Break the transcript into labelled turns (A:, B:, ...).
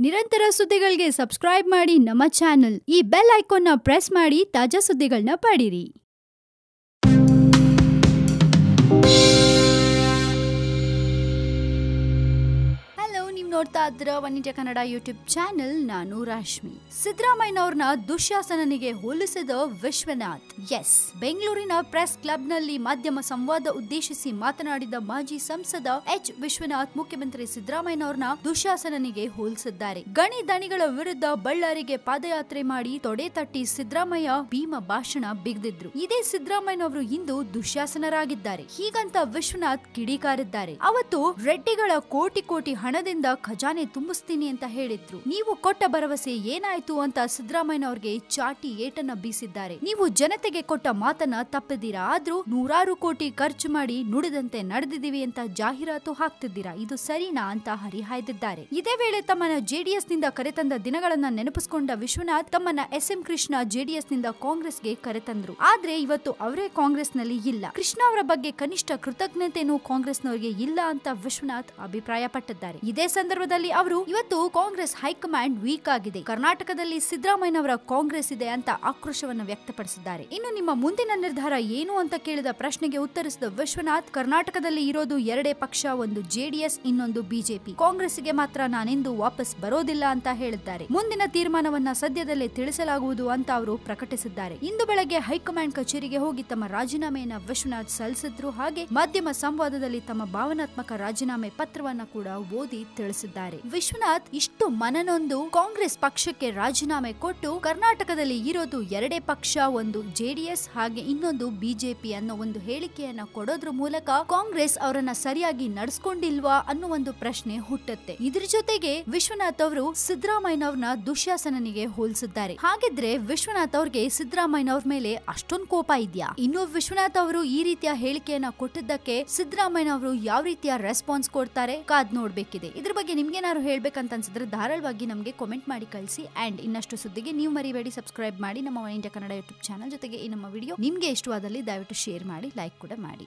A: ನಿರಂತರ ಸುದ್ದಿಗಳಿಗೆ ಸಬ್ಸ್ಕ್ರೈಬ್ ಮಾಡಿ ನಮ್ಮ ಚಾನೆಲ್. ಈ ಬೆಲ್ ಐಕಾನ್ ನ ಪ್ರೆಸ್ ಮಾಡಿ ತಾಜಾ ಸುದ್ದಿಗಳನ್ನ ಪಡೀರಿ. ನೋಡ್ತಾ ಇದ್ರ one India Kannada YouTube channel. ನಾನು ರಾಶ್ಮಿ. ಸಿದ್ದರಾಮಯ್ಯನವ್ರನ್ನ ದುಶ್ಯಾಸನನಿಗೆ ಹೋಲಿಸಿದ ವಿಶ್ವನಾಥ್. ಎಸ್, ಬೆಂಗಳೂರಿನ ಪ್ರೆಸ್ ಕ್ಲಬ್ ನಲ್ಲಿ ಮಾಧ್ಯಮ ಸಂವಾದ ಉದ್ದೇಶಿಸಿ ಮಾತನಾಡಿದ ಮಾಜಿ ಸಂಸದ ಎಚ್ ವಿಶ್ವನಾಥ್ ಮುಖ್ಯಮಂತ್ರಿ ಸಿದ್ದರಾಮಯ್ಯನವ್ರನ್ನ ದುಶ್ಯಾಸನನಿಗೆ ಹೋಲಿಸಿದ್ದಾರೆ. ಗಣಿ ದಣಿಗಳ ವಿರುದ್ಧ ಬಳ್ಳಾರಿಗೆ ಪಾದಯಾತ್ರೆ ಮಾಡಿ ತೊಡೆ ತಟ್ಟಿ ಸಿದ್ದರಾಮಯ್ಯ ಭೀಮ ಭಾಷಣ ಬಿಗಿದಿದ್ರು. ಇದೇ ಸಿದ್ದರಾಮಯ್ಯನವರು ಇಂದು ದುಶ್ಯಾಸನರಾಗಿದ್ದಾರೆ. ಹೀಗಂತ ವಿಶ್ವನಾಥ್ ಕಿಡಿಕಾರಿದ್ದಾರೆ. ಅವತ್ತು ರೆಡ್ಡಿಗಳ ಕೋಟಿ ಕೋಟಿ ಹಣದಿಂದ ಖಜಾನೆ ತುಂಬಿಸ್ತೀನಿ ಅಂತ ಹೇಳಿದ್ರು. ನೀವು ಕೊಟ್ಟ ಭರವಸೆ ಏನಾಯ್ತು ಅಂತ ಸಿದ್ದರಾಮಯ್ಯನವರಿಗೆ ಚಾಟಿ ಏಟನ್ನ ಬೀಸಿದ್ದಾರೆ. ನೀವು ಜನತೆಗೆ ಕೊಟ್ಟ ಮಾತನ್ನ ತಪ್ಪಿದ್ದೀರಾ, ಆದ್ರೂ 100 ಕೋಟಿ ಖರ್ಚು ಮಾಡಿ ನುಡಿದಂತೆ ನಡೆದಿದ್ದೀವಿ ಅಂತ ಜಾಹೀರಾತು ಹಾಕ್ತಿದ್ದೀರಾ. ಇದು ಸರಿನಾ ಅಂತ ಹರಿಹಾಯ್ದಿದ್ದಾರೆ. ಇದೇ ವೇಳೆ ತಮ್ಮನ್ನ ಜೆಡಿಎಸ್ ನಿಂದ ಕರೆತಂದ ದಿನಗಳನ್ನ ನೆನಪಿಸಿಕೊಂಡ ವಿಶ್ವನಾಥ್ ತಮ್ಮನ್ನ ಎಸ್.ಎಂ. ಕೃಷ್ಣ ಜೆಡಿಎಸ್ ನಿಂದ ಕಾಂಗ್ರೆಸ್ಗೆ ಕರೆತಂದ್ರು. ಆದ್ರೆ ಇವತ್ತು ಅವರೇ ಕಾಂಗ್ರೆಸ್ ನಲ್ಲಿ ಇಲ್ಲ. ಕೃಷ್ಣ ಅವರ ಬಗ್ಗೆ ಕನಿಷ್ಠ ಕೃತಜ್ಞತೆನೂ ಕಾಂಗ್ರೆಸ್ನವರಿಗೆ ಇಲ್ಲ ಅಂತ ವಿಶ್ವನಾಥ್ ಅಭಿಪ್ರಾಯ ಪಟ್ಟಿದ್ದಾರೆ. ಇದೇ ಸಂದರ್ಭದಲ್ಲಿ ಅವರು ಇವತ್ತು ಕಾಂಗ್ರೆಸ್ ಹೈಕಮಾಂಡ್ ವೀಕ್ ಆಗಿದೆ, ಕರ್ನಾಟಕದಲ್ಲಿ ಸಿದ್ದರಾಮಯ್ಯನವರ ಕಾಂಗ್ರೆಸ್ ಇದೆ ಅಂತ ಆಕ್ರೋಶವನ್ನು ವ್ಯಕ್ತಪಡಿಸಿದ್ದಾರೆ. ಇನ್ನು ನಿಮ್ಮ ಮುಂದಿನ ನಿರ್ಧಾರ ಏನು ಅಂತ ಕೇಳಿದ ಪ್ರಶ್ನೆಗೆ ಉತ್ತರಿಸಿದ ವಿಶ್ವನಾಥ್, ಕರ್ನಾಟಕದಲ್ಲಿ ಇರೋದು ಎರಡೇ ಪಕ್ಷ, ಒಂದು ಜೆಡಿಎಸ್, ಇನ್ನೊಂದು ಬಿಜೆಪಿ. ಕಾಂಗ್ರೆಸ್ಗೆ ಮಾತ್ರ ನಾನೆಂದು ವಾಪಸ್ ಬರೋದಿಲ್ಲ ಅಂತ ಹೇಳಿದ್ದಾರೆ. ಮುಂದಿನ ತೀರ್ಮಾನವನ್ನ ಸದ್ಯದಲ್ಲೇ ತಿಳಿಸಲಾಗುವುದು ಅಂತ ಅವರು ಪ್ರಕಟಿಸಿದ್ದಾರೆ. ಇಂದು ಬೆಳಗ್ಗೆ ಹೈಕಮಾಂಡ್ ಕಚೇರಿಗೆ ಹೋಗಿ ತಮ್ಮ ರಾಜೀನಾಮೆಯನ್ನ ವಿಶ್ವನಾಥ್ ಸಲ್ಲಿಸಿದ್ರು. ಹಾಗೆ ಮಾಧ್ಯಮ ಸಂವಾದದಲ್ಲಿ ತಮ್ಮ ಭಾವನಾತ್ಮಕ ರಾಜೀನಾಮೆ ಪತ್ರವನ್ನ ಕೂಡ ಓದಿ ತಿಳಿಸಿದ್ದಾರೆ. ವಿಶ್ವನಾಥ್ ಇಷ್ಟು ಮನನೊಂದು ಕಾಂಗ್ರೆಸ್ ಪಕ್ಷಕ್ಕೆ ರಾಜೀನಾಮೆ ಕೊಟ್ಟು ಕರ್ನಾಟಕದಲ್ಲಿ ಇರೋದು ಎರಡೇ ಪಕ್ಷ, ಒಂದು ಜೆಡಿಎಸ್ ಹಾಗೆ ಇನ್ನೊಂದು ಬಿಜೆಪಿ ಅನ್ನೋ ಒಂದು ಹೇಳಿಕೆಯನ್ನ ಕೊಡೋದ್ರ ಮೂಲಕ ಕಾಂಗ್ರೆಸ್ ಅವರನ್ನ ಸರಿಯಾಗಿ ನಡೆಸ್ಕೊಂಡಿಲ್ವಾ ಅನ್ನೋ ಒಂದು ಪ್ರಶ್ನೆ ಹುಟ್ಟುತ್ತೆ. ಇದ್ರ ಜೊತೆಗೆ ವಿಶ್ವನಾಥ್ ಅವರು ಸಿದ್ದರಾಮಯ್ಯನವ್ರನ್ನ ದುಶ್ಯಾಸನನಿಗೆ ಹೋಲಿಸಿದ್ದಾರೆ. ಹಾಗಿದ್ರೆ ವಿಶ್ವನಾಥ್ ಅವ್ರಿಗೆ ಸಿದ್ದರಾಮಯ್ಯನವ್ರ ಮೇಲೆ ಅಷ್ಟೊಂದು ಕೋಪ ಇದೆಯಾ? ಇನ್ನು ವಿಶ್ವನಾಥ್ ಅವರು ಈ ರೀತಿಯ ಹೇಳಿಕೆಯನ್ನ ಕೊಟ್ಟಿದ್ದಕ್ಕೆ ಸಿದ್ದರಾಮಯ್ಯನವರು ಯಾವ ರೀತಿಯ ರೆಸ್ಪಾನ್ಸ್ ಕೊಡ್ತಾರೆ ಕಾದ್ ನೋಡ್ಬೇಕಿದೆ. ಇದ್ರ ಬಗ್ಗೆ ನಿಮ್ಗೇನಾದ್ರು ಹೇಳ್ಬೇಕಂತ ಅನ್ಸಿದ್ರೆ ಧಾರಾಳವಾಗಿ ನಮಗೆ ಕಾಮೆಂಟ್ ಮಾಡಿ ಕಳಿಸಿ. ಅಂಡ್ ಇನ್ನಷ್ಟು ಸುದ್ದಿಗೆ ನೀವು ಮರಿಬೇಡಿ ಸಬ್ಸ್ಕ್ರೈಬ್ ಮಾಡಿ ನಮ್ಮ one India Kannada YouTube channel. ಜೊತೆಗೆ ಈ ನಮ್ಮ ವಿಡಿಯೋ ನಿಮ್ಗೆ ಇಷ್ಟವಾದಲ್ಲಿ ದಯವಿಟ್ಟು ಶೇರ್ ಮಾಡಿ, ಲೈಕ್ ಕೂಡ ಮಾಡಿ.